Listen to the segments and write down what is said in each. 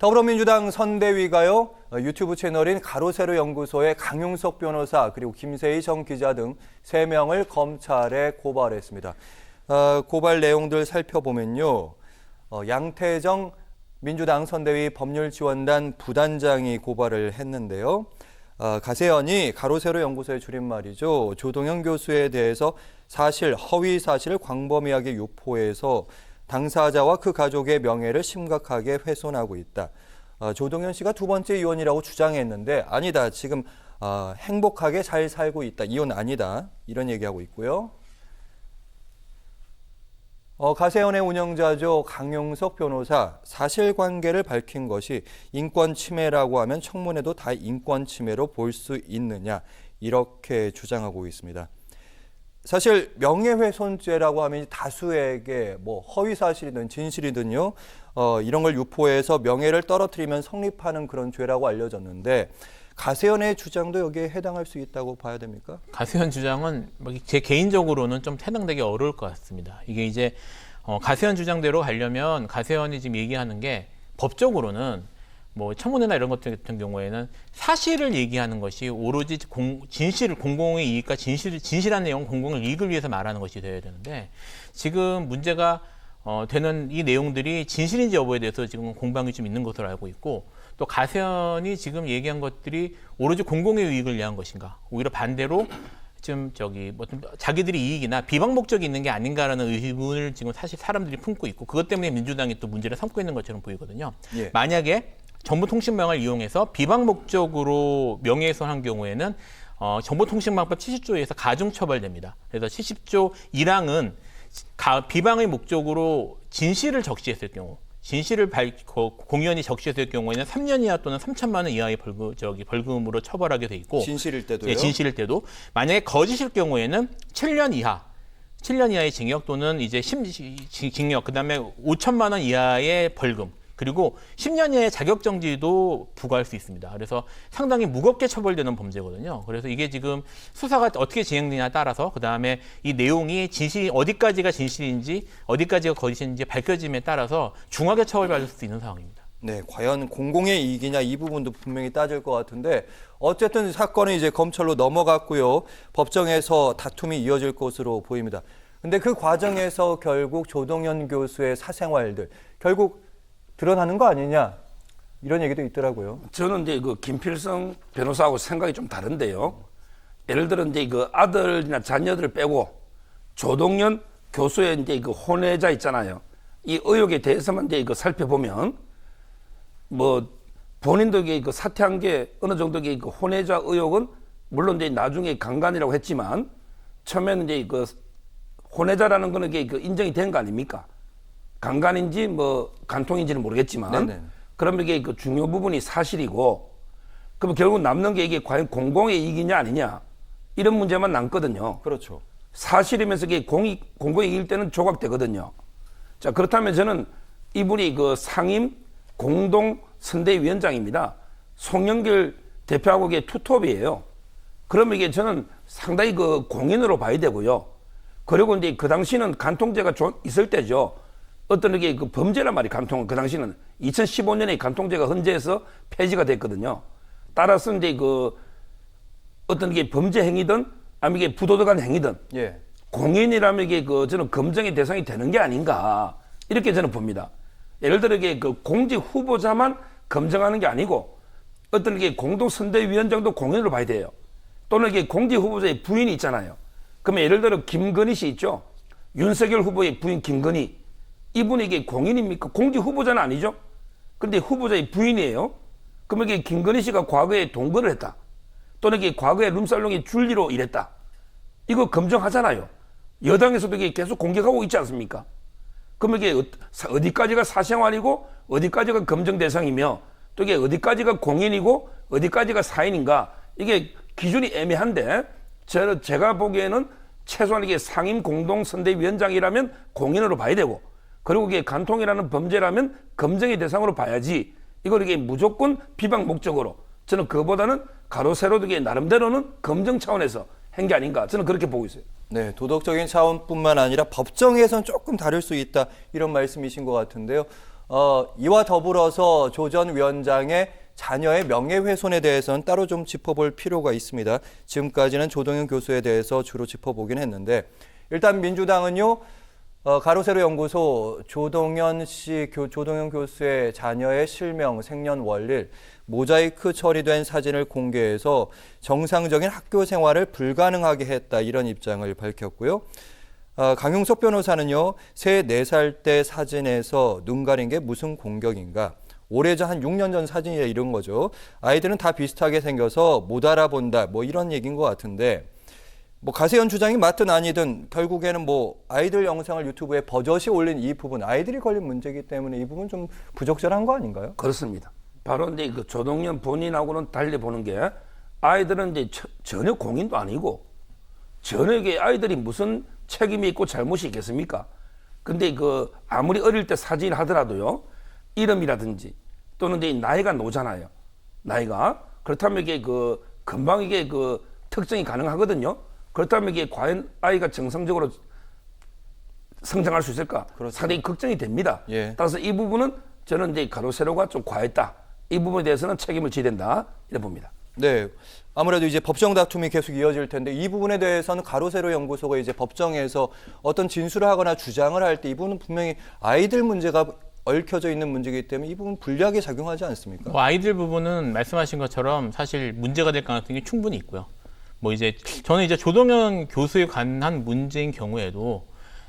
더불어민주당 선대위가요, 유튜브 채널인 가로세로 연구소의 강용석 변호사 그리고 김세희 전 기자 등 3명을 검찰에 고발했습니다. 고발 내용들 살펴보면요. 양태정 민주당 선대위 법률지원단 부단장이 고발을 했는데요. 가세연이 가로세로 연구소의 줄임말이죠. 조동현 교수에 대해서 사실, 허위 사실을 광범위하게 유포해서 당사자와 그 가족의 명예를 심각하게 훼손하고 있다. 조동현 씨가 2번째 이혼이라고 주장했는데 아니다. 지금 행복하게 잘 살고 있다. 이혼 아니다. 이런 얘기하고 있고요. 가세연의 운영자죠. 강용석 변호사. 사실관계를 밝힌 것이 인권 침해라고 하면 청문회도 다 인권 침해로 볼 수 있느냐. 이렇게 주장하고 있습니다. 사실 명예훼손죄라고 하면 다수에게 허위 사실이든 진실이든요, 이런 걸 유포해서 명예를 떨어뜨리면 성립하는 그런 죄라고 알려졌는데 가세연의 주장도 여기에 해당할 수 있다고 봐야 됩니까? 가세연 주장은 제 개인적으로는 좀 해당되기 어려울 것 같습니다. 이게 이제 가세연 주장대로 가려면 가세연이 지금 얘기하는 게 법적으로는 청문회나 이런 것들 같은 경우에는 사실을 얘기하는 것이 오로지 진실을, 공공의 이익과 진실한 내용, 공공의 이익을 위해서 말하는 것이 되어야 되는데 지금 문제가 되는 이 내용들이 진실인지 여부에 대해서 지금 공방이 좀 있는 것으로 알고 있고, 또 가세연이 지금 얘기한 것들이 오로지 공공의 이익을 위한 것인가, 오히려 반대로 지금 자기들이 이익이나 비방 목적이 있는 게 아닌가라는 의문을 지금 사실 사람들이 품고 있고, 그것 때문에 민주당이 또 문제를 삼고 있는 것처럼 보이거든요. 예. 만약에 정보통신망을 이용해서 비방 목적으로 명예훼손한 경우에는 정보통신망법 70조에 의해서 가중처벌됩니다. 그래서 70조 1항은 비방의 목적으로 진실을 적시했을 경우, 진실을 공연히 적시했을 경우에는 3년 이하 또는 3천만 원 이하의 벌금으로 처벌하게 돼 있고, 진실일 때도요? 네, 진실일 때도. 만약에 거짓일 경우에는 7년 이하의 징역 또는 이제 징역, 그다음에 5천만 원 이하의 벌금, 그리고 10년 이하의 자격정지도 부과할 수 있습니다. 그래서 상당히 무겁게 처벌되는 범죄거든요. 그래서 이게 지금 수사가 어떻게 진행되냐에 따라서, 그다음에 이 내용이 어디까지가 진실인지 어디까지가 거짓인지 밝혀짐에 따라서 중하게 처벌받을 수 있는 상황입니다. 네, 과연 공공의 이익이냐, 이 부분도 분명히 따질 것 같은데 어쨌든 사건은 이제 검찰로 넘어갔고요. 법정에서 다툼이 이어질 것으로 보입니다. 근데 그 과정에서 결국 조동현 교수의 사생활들 결국 드러나는 거 아니냐, 이런 얘기도 있더라고요. 저는 이제 김필성 변호사하고 생각이 좀 다른데요. 예를 들어 이제 아들이나 자녀들 빼고 조동현 교수의 이제 혼외자 있잖아요. 이 의혹에 대해서만 이제 살펴보면 본인도 사퇴한 게 어느 정도 혼외자 의혹은 물론 이제 나중에 강간이라고 했지만 처음에는 이제 혼외자라는 거는 인정이 된 거 아닙니까? 강간인지 간통인지는 모르겠지만, 네네. 그러면 이게 중요 부분이 사실이고, 그럼 결국 남는 게 이게 과연 공공의 이익이냐 아니냐, 이런 문제만 남거든요. 그렇죠. 사실이면서 이게 공공의 이익일 때는 조각되거든요. 자, 그렇다면 저는 이분이 상임 공동 선대위원장입니다. 송영길 대표하고 이게 투톱이에요. 그러면 이게 저는 상당히 공인으로 봐야 되고요. 그리고 이제 그 당시는 간통죄가 있을 때죠. 어떤 게 범죄란 말이, 간통은 그 당시는 2015년에 간통죄가 헌재에서 폐지가 됐거든요. 따라서 이제 어떤 게 범죄 행위든 아니면 이게 부도덕한 행위든, 예. 공인이라면 이게 저는 검증의 대상이 되는 게 아닌가, 이렇게 저는 봅니다. 예를 들어 이게 공직 후보자만 검증하는 게 아니고 어떤 게 공동선대위원장도 공인으로 봐야 돼요. 또는 이게 공직 후보자의 부인이 있잖아요. 그러면 예를 들어 김건희 씨 있죠. 윤석열 후보의 부인 김건희. 이분이 이게 공인입니까? 공직 후보자는 아니죠? 근데 후보자의 부인이에요? 그러면 이게 김건희 씨가 과거에 동거를 했다. 또는 이게 과거에 룸살롱의 줄리로 일했다. 이거 검증하잖아요. 여당에서도 이게 계속 공격하고 있지 않습니까? 그러면 이게 어디까지가 사생활이고 어디까지가 검증 대상이며 또 이게 어디까지가 공인이고 어디까지가 사인인가, 이게 기준이 애매한데 제가 보기에는 최소한 이게 상임 공동선대위원장이라면 공인으로 봐야 되고, 그리고 이게 간통이라는 범죄라면 검증의 대상으로 봐야지, 이걸 이게 무조건 비방 목적으로, 저는 그거보다는 가로세로도 이게 나름대로는 검증 차원에서 한 게 아닌가, 저는 그렇게 보고 있어요. 네, 도덕적인 차원뿐만 아니라 법정에선 조금 다를 수 있다, 이런 말씀이신 것 같은데요. 이와 더불어서 조 전 위원장의 자녀의 명예훼손에 대해서는 따로 좀 짚어볼 필요가 있습니다. 지금까지는 조동현 교수에 대해서 주로 짚어보긴 했는데 일단 민주당은요. 가로세로 연구소 조동현 교수의 자녀의 실명, 생년월일, 모자이크 처리된 사진을 공개해서 정상적인 학교 생활을 불가능하게 했다 이런 입장을 밝혔고요. 강용석 변호사는요. 새 4살 때 사진에서 눈 가린 게 무슨 공격인가. 오래전 한 6년 전 사진이라 이런 거죠. 아이들은 다 비슷하게 생겨서 못 알아본다 뭐 이런 얘기인 것 같은데 뭐 가세현 주장이 맞든 아니든 결국에는 뭐 아이들 영상을 유튜브에 버젓이 올린 이 부분 아이들이 걸린 문제이기 때문에 이 부분 좀 부적절한 거 아닌가요? 그렇습니다. 바로 이제 그 조동현 본인하고는 달리 보는 게 아이들은 이제 전혀 공인도 아니고 전혀 이게 아이들이 무슨 책임이 있고 잘못이 있겠습니까? 근데 그 아무리 어릴 때 사진을 하더라도요 이름이라든지 또는 이제 나이가 노잖아요. 나이가 그렇다면 이게 그 금방 이게 그 특정이 가능하거든요. 그렇다면 이게 과연 아이가 정상적으로 성장할 수 있을까? 그렇죠. 상당히 걱정이 됩니다. 예. 따라서 이 부분은 저는 이제 가로세로가 좀 과했다. 이 부분에 대해서는 책임을 져야 된다. 이래 봅니다. 네. 아무래도 이제 법정 다툼이 계속 이어질 텐데 이 부분에 대해서는 가로세로 연구소가 이제 법정에서 어떤 진술을 하거나 주장을 할 때 이 부분은 분명히 아이들 문제가 얽혀져 있는 문제이기 때문에 이 부분 불리하게 작용하지 않습니까? 뭐 아이들 부분은 말씀하신 것처럼 사실 문제가 될 가능성이 충분히 있고요. 뭐 이제 저는 이제 조동현 교수에 관한 문제인 경우에도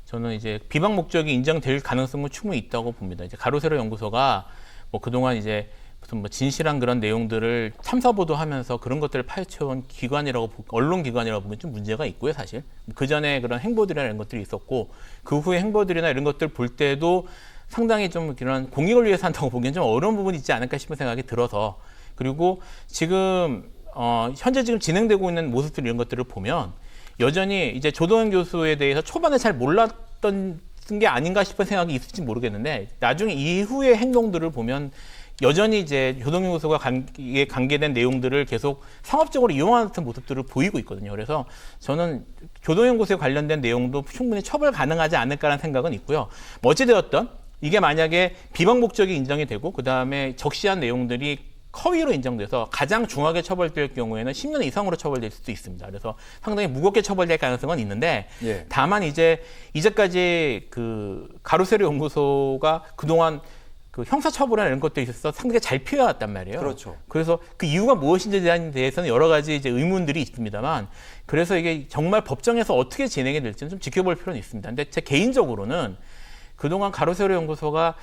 저는 이제 비방 목적이 인정될 가능성은 충분히 있다고 봅니다. 이제 가로세로 연구소가 뭐 그동안 이제 무슨 뭐 진실한 그런 내용들을 탐사 보도하면서 그런 것들을 파헤쳐온 기관이라고 언론 기관이라고 보면 좀 문제가 있고요, 사실. 그 전에 그런 행보들이나 이런 것들이 있었고 그 후에 행보들이나 이런 것들 볼 때도 상당히 좀 그런 공익을 위해서 한다고 보기엔 좀 어려운 부분이 있지 않을까 싶은 생각이 들어서 그리고 지금 현재 지금 진행되고 있는 모습들 이런 것들을 보면 여전히 이제 조동현 교수에 대해서 초반에 잘 몰랐던 게 아닌가 싶은 생각이 있을지 모르겠는데 나중에 이후의 행동들을 보면 여전히 이제 조동현 교수가 관계된 내용들을 계속 상업적으로 이용하는 모습들을 보이고 있거든요. 그래서 저는 조동현 교수에 관련된 내용도 충분히 처벌 가능하지 않을까라는 생각은 있고요. 뭐 어찌되었든 이게 만약에 비방 목적이 인정이 되고 그 다음에 적시한 내용들이 허위로 인정돼서 가장 중하게 처벌될 경우에는 10년 이상으로 처벌될 수도 있습니다. 그래서 상당히 무겁게 처벌될 가능성은 있는데 예. 다만 이제까지 그 가로세로 연구소가 그동안 그 형사처벌이나 이런 것들에 있어서 상당히 잘 피해왔단 말이에요. 그렇죠. 그래서 그 이유가 무엇인지에 대해서는 여러 가지 이제 의문들이 있습니다만 그래서 이게 정말 법정에서 어떻게 진행이 될지는 좀 지켜볼 필요는 있습니다. 근데 제 개인적으로는 그동안 가로세로 연구소가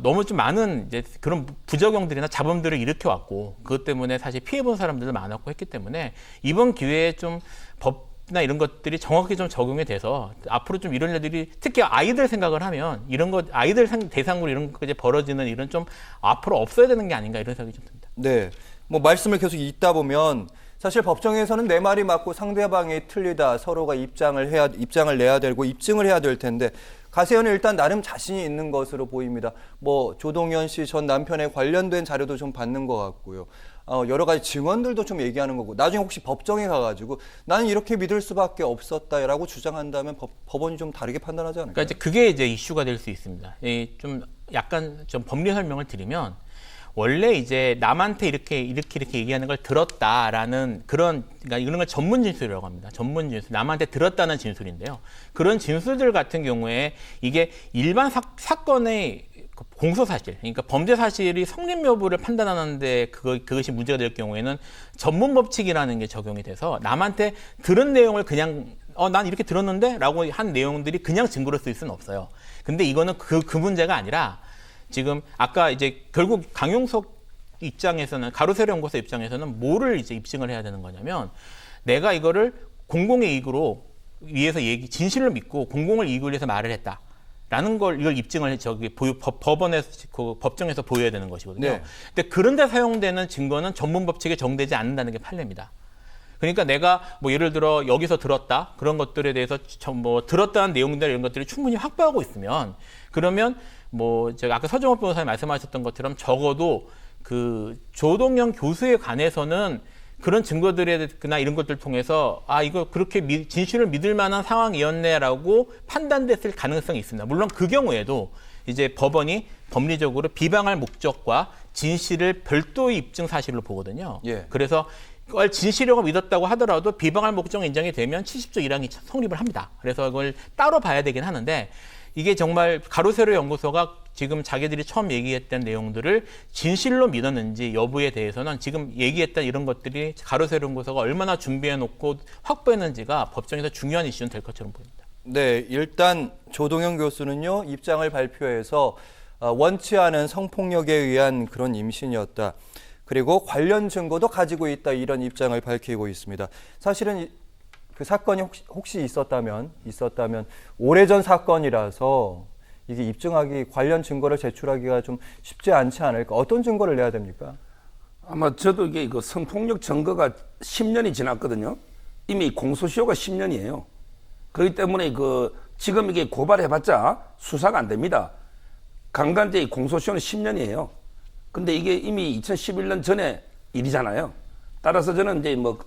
너무 좀 많은 이제 그런 부작용들이나 잡음들을 일으켜왔고 그것 때문에 사실 피해본 사람들도 많았고 했기 때문에 이번 기회에 좀 법이나 이런 것들이 정확하게 좀 적용이 돼서 앞으로 좀 이런 일들이 특히 아이들 생각을 하면 이런 것 아이들 대상으로 이런 것까지 벌어지는 일은 좀 앞으로 없어야 되는 게 아닌가 이런 생각이 좀 듭니다. 네. 뭐 말씀을 계속 읽다 보면 사실 법정에서는 내 말이 맞고 상대방이 틀리다 서로가 입장을 내야 되고 입증을 해야 될 텐데 가세현은 일단 나름 자신이 있는 것으로 보입니다. 뭐 조동현 씨 전 남편에 관련된 자료도 좀 받는 것 같고요. 여러 가지 증언들도 좀 얘기하는 거고 나중에 혹시 법정에 가가지고 나는 이렇게 믿을 수밖에 없었다라고 주장한다면 법원이 좀 다르게 판단하지 않을까요? 그러니까 이제 그게 이제 이슈가 될 수 있습니다. 좀 약간 좀 법리 설명을 드리면 원래 이제 남한테 이렇게 얘기하는 걸 들었다라는 그러니까 이런 걸 전문 진술이라고 합니다. 전문 진술. 남한테 들었다는 진술인데요. 그런 진술들 같은 경우에 이게 일반 사건의 공소 사실, 그러니까 범죄 사실이 성립 여부를 판단하는데 그것이 문제가 될 경우에는 전문 법칙이라는 게 적용이 돼서 남한테 들은 내용을 그냥 난 이렇게 들었는데 라고 한 내용들이 그냥 증거로 쓸 수는 없어요. 근데 이거는 그 문제가 아니라 지금 아까 이제 결국 강용석 입장에서는 가로세로 연구소 입장에서는 뭐를 이제 입증을 해야 되는 거냐면 내가 이거를 공공의 이익으로 위해서 진실을 믿고 공공을 이익을 위해서 말을 했다라는 걸 이걸 입증을 법원에서 법정에서 보여야 되는 것이거든요. 네. 근데 그런데 사용되는 증거는 전문 법칙에 정되지 않는다는 게 판례입니다. 그러니까 내가 뭐 예를 들어 여기서 들었다 그런 것들에 대해서 뭐 들었다는 내용들 이런 것들이 충분히 확보하고 있으면 그러면 뭐 제가 아까 서정호 변호사님 말씀하셨던 것처럼 적어도 그 조동현 교수에 관해서는 그런 증거들이나 이런 것들 통해서 이거 그렇게 진실을 믿을 만한 상황이었네라고 판단됐을 가능성이 있습니다. 물론 그 경우에도 이제 법원이 법리적으로 비방할 목적과 진실을 별도의 입증 사실로 보거든요. 예. 그래서 그걸 진실이라고 믿었다고 하더라도 비방할 목적이 인정이 되면 70조 1항이 성립을 합니다. 그래서 그걸 따로 봐야 되긴 하는데 이게 정말 가로세로 연구소가 지금 자기들이 처음 얘기했던 내용들을 진실로 믿었는지 여부에 대해서는 지금 얘기했던 이런 것들이 가로세로 연구소가 얼마나 준비해놓고 확보했는지가 법정에서 중요한 이슈는 될 것처럼 보입니다. 네, 일단 조동현 교수는요, 입장을 발표해서 원치 않은 성폭력에 의한 그런 임신이었다. 그리고 관련 증거도 가지고 있다, 이런 입장을 밝히고 있습니다. 사실은 그 사건이 혹시 있었다면 오래전 사건이라서 이게 입증하기, 관련 증거를 제출하기가 좀 쉽지 않지 않을까? 어떤 증거를 내야 됩니까? 아마 저도 이게 그 성폭력 증거가 10년이 지났거든요. 이미 공소시효가 10년이에요. 그렇기 때문에 지금 이게 고발해봤자 수사가 안 됩니다. 강간죄의 공소시효는 10년이에요. 근데 이게 이미 2011년 전에 일이잖아요. 따라서 저는 이제 뭐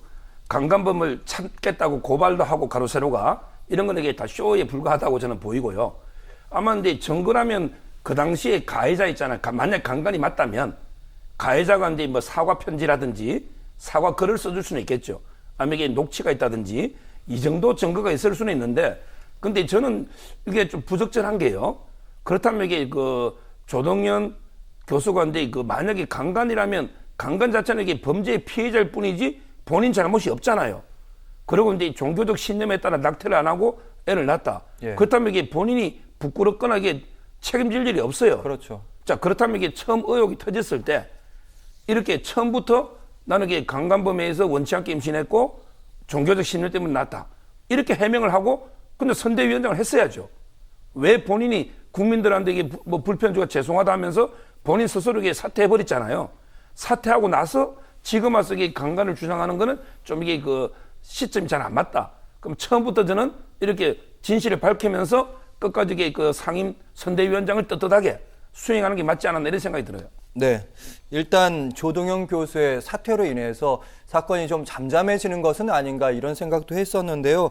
강간범을 찾겠다고 고발도 하고 가로세로가 이런 건 이게 다 쇼에 불과하다고 저는 보이고요. 아마 이제 증거라면 그 당시에 가해자 있잖아요. 만약 강간이 맞다면 가해자가 이제 뭐 사과 편지라든지 사과 글을 써줄 수는 있겠죠. 아니면 이게 녹취가 있다든지 이 정도 증거가 있을 수는 있는데, 근데 저는 이게 좀 부적절한 게요. 그렇다면 이게 조동현 교수가 이제 만약에 강간이라면 강간 자체는 이게 범죄의 피해자일 뿐이지 본인 잘못이 없잖아요. 그리고 이제 종교적 신념에 따라 낙태를 안 하고 애를 낳았다. 예. 그렇다면 이게 본인이 부끄럽거나 이게 책임질 일이 없어요. 그렇죠. 자, 그렇다면 이게 처음 의혹이 터졌을 때 이렇게 처음부터 나는 이게 강간범에 의해서 원치 않게 임신했고 종교적 신념 때문에 낳았다. 이렇게 해명을 하고 근데 선대위원장을 했어야죠. 왜 본인이 국민들한테 이게 뭐 불편 주가 죄송하다 하면서 본인 스스로 이게 사퇴해버렸잖아요. 사퇴하고 나서 지금 와서 이게 강간을 주장하는 거는 좀 이게 시점이 잘 안 맞다. 그럼 처음부터 저는 이렇게 진실을 밝히면서 끝까지 이게 상임 선대위원장을 떳떳하게 수행하는 게 맞지 않았나 이런 생각이 들어요. 네, 일단 조동현 교수의 사퇴로 인해서 사건이 좀 잠잠해지는 것은 아닌가, 이런 생각도 했었는데요.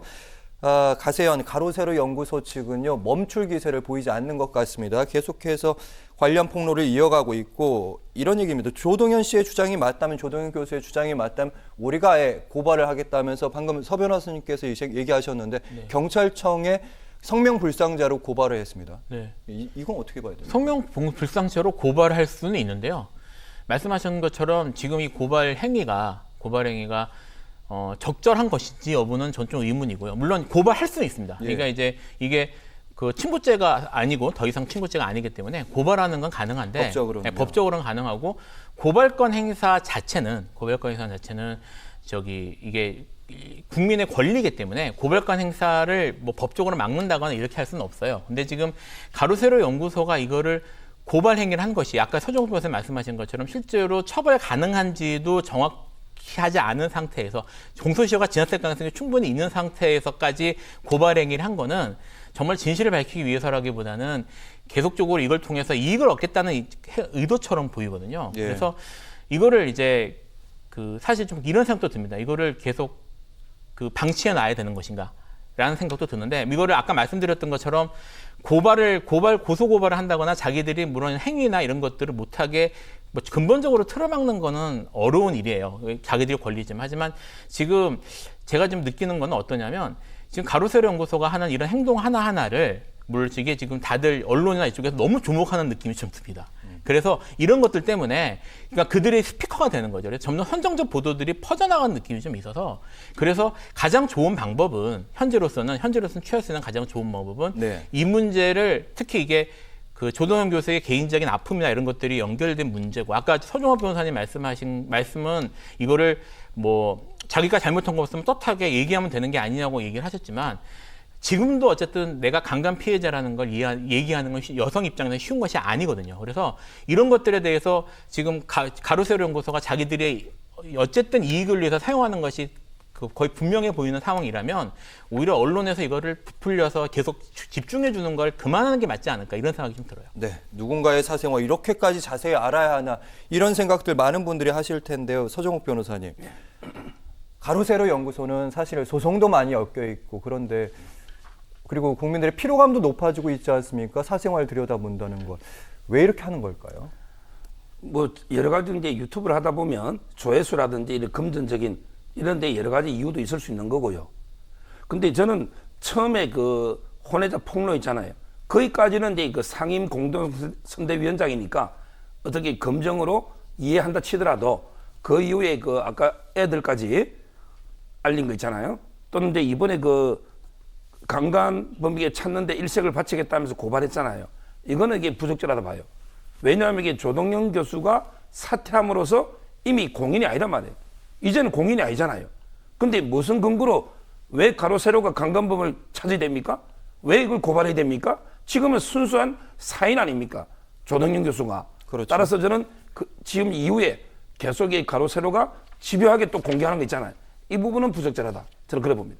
가세현 가로세로 연구소 측은요, 멈출 기세를 보이지 않는 것 같습니다. 계속해서 관련 폭로를 이어가고 있고, 이런 얘기입니다. 조동현 씨의 주장이 맞다면, 조동현 교수의 주장이 맞다면 우리가 아예 고발을 하겠다면서 방금 서 변호사님께서 얘기하셨는데 네. 경찰청에 성명불상자로 고발을 했습니다. 네. 이건 어떻게 봐야 됩니까? 성명불상죄로 고발할 수는 있는데요. 말씀하신 것처럼 지금 이 고발 행위가 적절한 것인지 여부는 전 좀 의문이고요. 물론 고발할 수는 있습니다. 예. 그러니까 이제 이게 친부죄가 아니고 더 이상 친부죄가 아니기 때문에 고발하는 건 가능한데 법적으로는요? 네, 법적으로는 가능하고 고발권 행사 자체는 이게 국민의 권리이기 때문에 고발권 행사를 뭐 법적으로 막는다거나 이렇게 할 수는 없어요. 근데 지금 가로세로 연구소가 이거를 고발 행위를 한 것이 아까 서정욱 변호사님 말씀하신 것처럼 실제로 처벌 가능한지도 정확하지 않은 상태에서 공소시효가 지났을 가능성이 충분히 있는 상태에서까지 고발 행위를 한 거는 정말 진실을 밝히기 위해서라기보다는 계속적으로 이걸 통해서 이익을 얻겠다는 의도처럼 보이거든요. 예. 그래서 이거를 이제 사실 좀 이런 생각도 듭니다. 이거를 계속 방치해 놔야 되는 것인가? 라는 생각도 드는데, 이거를 아까 말씀드렸던 것처럼 고소 고발을 한다거나 자기들이 물론 행위나 이런 것들을 못하게 뭐 근본적으로 틀어막는 거는 어려운 일이에요. 자기들이 권리지만. 하지만 지금 제가 좀 느끼는 건 어떠냐면, 지금 가로세로 연구소가 하는 이런 행동 하나하나를 물론 이게 지금 다들 언론이나 이쪽에서 너무 주목하는 느낌이 좀 듭니다. 그래서 이런 것들 때문에 그러니까 그들의 스피커가 되는 거죠. 그래서 점점 선정적 보도들이 퍼져나가는 느낌이 좀 있어서, 그래서 가장 좋은 방법은 현재로서는 취할 수 있는 가장 좋은 방법은 네. 이 문제를 특히 이게 조동현 교수의 개인적인 아픔이나 이런 것들이 연결된 문제고, 아까 서종호 변호사님 말씀하신 말씀은 이거를 뭐 자기가 잘못한 거 없으면 떳하게 얘기하면 되는 게 아니냐고 얘기를 하셨지만, 지금도 어쨌든 내가 강간 피해자라는 걸 얘기하는 건 여성 입장에서 쉬운 것이 아니거든요. 그래서 이런 것들에 대해서 지금 가로세로 연구소가 자기들의 어쨌든 이익을 위해서 사용하는 것이 거의 분명해 보이는 상황이라면 오히려 언론에서 이거를 부풀려서 계속 집중해 주는 걸 그만하는 게 맞지 않을까, 이런 생각이 좀 들어요. 네, 누군가의 사생활 이렇게까지 자세히 알아야 하나, 이런 생각들 많은 분들이 하실 텐데요. 서정욱 변호사님, 가로세로 연구소는 사실 소송도 많이 엮여 있고, 그런데 그리고 국민들의 피로감도 높아지고 있지 않습니까? 사생활 들여다본다는 것. 왜 이렇게 하는 걸까요? 뭐 여러 가지 이제 유튜브를 하다 보면 조회수라든지 이런 금전적인 이런 데 여러 가지 이유도 있을 수 있는 거고요. 근데 저는 처음에 그 혼외자 폭로 있잖아요. 거기까지는 이제 그 상임 공동선대위원장이니까 어떻게 검정으로 이해한다 치더라도 그 이후에 그 아까 애들까지 알린 거 있잖아요. 또는 이제 이번에 그 강간범에게 찾는데 일색을 바치겠다면서 고발했잖아요. 이거는 이게 부적절하다 봐요. 왜냐하면 이게 조동영 교수가 사퇴함으로써 이미 공인이 아니란 말이에요. 이제는 공인이 아니잖아요. 근데 무슨 근거로 왜 가로 세로가 강간범을 찾아야 됩니까? 왜 이걸 고발해야 됩니까? 지금은 순수한 사인 아닙니까? 조동영 교수가. 그렇죠. 따라서 저는 지금 이후에 계속 이 가로 세로가 집요하게 또 공개하는 거 있잖아요. 이 부분은 부적절하다. 저는 그래 봅니다.